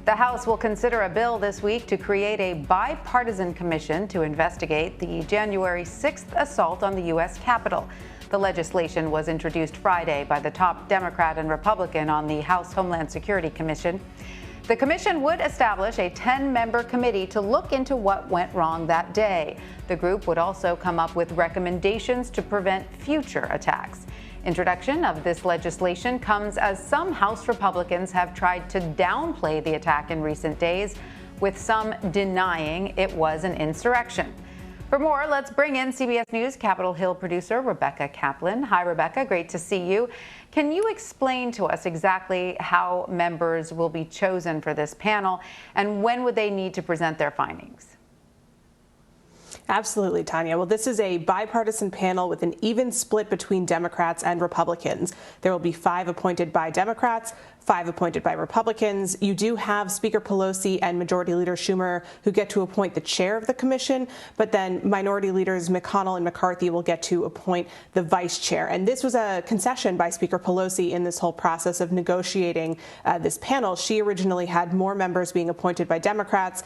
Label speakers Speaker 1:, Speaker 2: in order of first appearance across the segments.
Speaker 1: The House will consider a bill this week to create a bipartisan commission to investigate the January 6th assault on the U.S. Capitol. The legislation was introduced Friday by the top Democrat and Republican on the House Homeland Security Commission. The commission would establish a 10-member committee to look into what went wrong that day. The group would also come up with recommendations to prevent future attacks. Introduction of this legislation comes as some House Republicans have tried to downplay the attack in recent days, with some denying it was an insurrection. For more, let's bring in CBS News Capitol Hill producer Rebecca Kaplan. Hi, Rebecca. Great to see you. Can you explain to us exactly how members will be chosen for this panel, and when would they need to present their findings?
Speaker 2: Absolutely, Tanya. Well, this is a bipartisan panel with an even split between Democrats and Republicans. There will be 5 appointed by Democrats, 5 appointed by Republicans. You do have Speaker Pelosi and Majority Leader Schumer who get to appoint the chair of the commission, but then Minority Leaders McConnell and McCarthy will get to appoint the vice chair. And this was a concession by Speaker Pelosi in this whole process of negotiating this panel. She originally had more members being appointed by Democrats.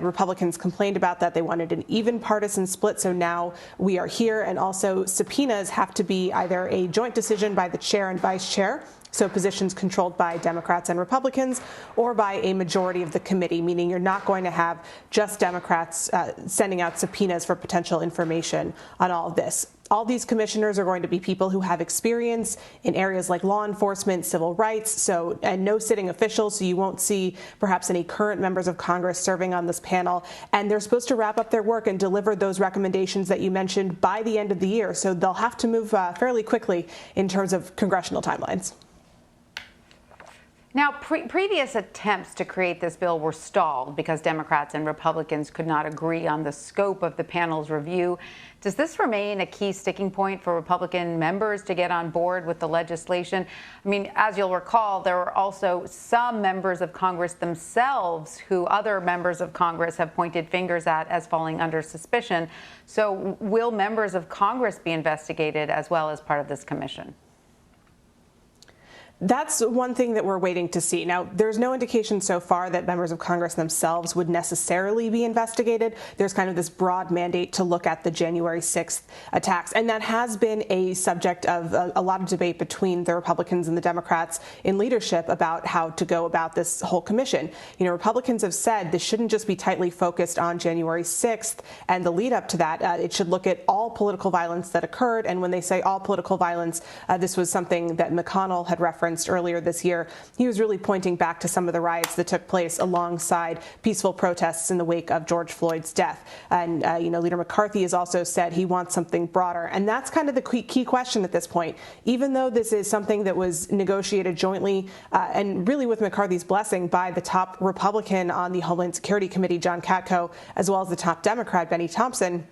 Speaker 2: Republicans complained about that. They wanted an even partisan split, so now we are here. And also subpoenas have to be either a joint decision by the chair and vice chair, so positions controlled by Democrats and Republicans, or by a majority of the committee, meaning you're not going to have just Democrats sending out subpoenas for potential information on all of this. All these commissioners are going to be people who have experience in areas like law enforcement, civil rights, and no sitting officials, so you won't see perhaps any current members of Congress serving on this panel. And they're supposed to wrap up their work and deliver those recommendations that you mentioned by the end of the year, so they'll have to move fairly quickly in terms of congressional timelines.
Speaker 1: Now, previous attempts to create this bill were stalled because Democrats and Republicans could not agree on the scope of the panel's review. Does this remain a key sticking point for Republican members to get on board with the legislation? I mean, as you'll recall, there were also some members of Congress themselves who other members of Congress have pointed fingers at as falling under suspicion. So will members of Congress be investigated as well as part of this commission?
Speaker 2: That's one thing that we're waiting to see. Now, there's no indication so far that members of Congress themselves would necessarily be investigated. There's kind of this broad mandate to look at the January 6th attacks, and that has been a subject of a lot of debate between the Republicans and the Democrats in leadership about how to go about this whole commission. You know, Republicans have said this shouldn't just be tightly focused on January 6th and the lead up to that. It should look at all political violence that occurred, and when they say all political violence, this was something that McConnell had referenced earlier this year. He was really pointing back to some of the riots that took place alongside peaceful protests in the wake of George Floyd's death. And, Leader McCarthy has also said he wants something broader. And that's kind of the key question at this point. Even though this is something that was negotiated jointly and really with McCarthy's blessing by the top Republican on the Homeland Security Committee, John Katko, as well as the top Democrat, Benny Thompson,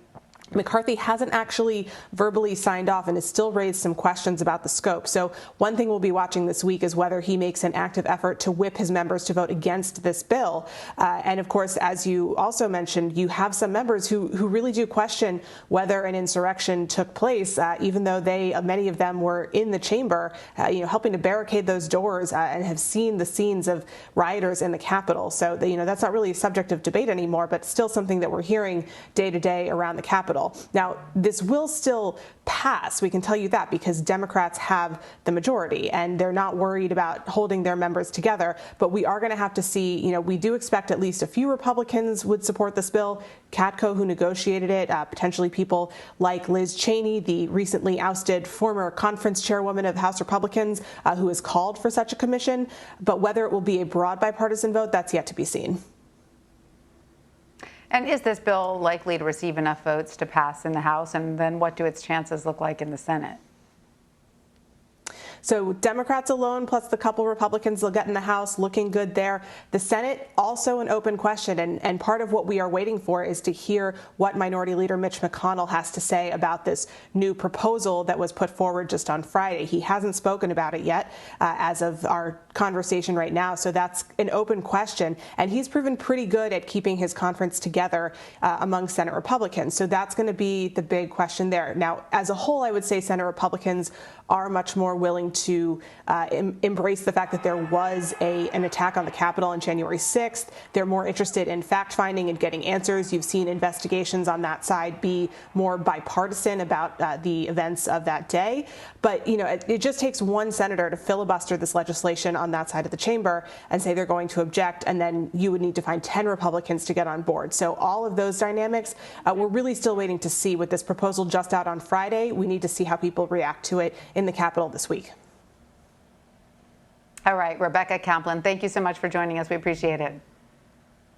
Speaker 2: McCarthy hasn't actually verbally signed off and has still raised some questions about the scope. So one thing we'll be watching this week is whether he makes an active effort to whip his members to vote against this bill. And of course, as you also mentioned, you have some members who really do question whether an insurrection took place, even though many of them were in the chamber, helping to barricade those doors and have seen the scenes of rioters in the Capitol. So, that's not really a subject of debate anymore, but still something that we're hearing day to day around the Capitol. Now, this will still pass, we can tell you that, because Democrats have the majority and they're not worried about holding their members together. But we are going to have to see, we do expect at least a few Republicans would support this bill. Katko, who negotiated it, potentially people like Liz Cheney, the recently ousted former conference chairwoman of House Republicans, who has called for such a commission. But whether it will be a broad bipartisan vote, that's yet to be seen.
Speaker 1: And is this bill likely to receive enough votes to pass in the House? And then what do its chances look like in the Senate?
Speaker 2: So Democrats alone, plus the couple Republicans they'll get in the House, looking good there. The Senate, also an open question. And part of what we are waiting for is to hear what Minority Leader Mitch McConnell has to say about this new proposal that was put forward just on Friday. He hasn't spoken about it yet as of our conversation right now. So that's an open question. And he's proven pretty good at keeping his conference together among Senate Republicans. So that's going to be the big question there. Now, as a whole, I would say Senate Republicans are much more willing to embrace the fact that there was an attack on the Capitol on January 6th. They're more interested in fact-finding and getting answers. You've seen investigations on that side be more bipartisan about the events of that day. But, it just takes one senator to filibuster this legislation on that side of the chamber and say they're going to object, and then you would need to find 10 Republicans to get on board. So all of those dynamics, we're really still waiting to see. With this proposal just out on Friday, we need to see how people react to it in the Capitol this week.
Speaker 1: All right, Rebecca Kaplan, thank you so much for joining us. We appreciate it.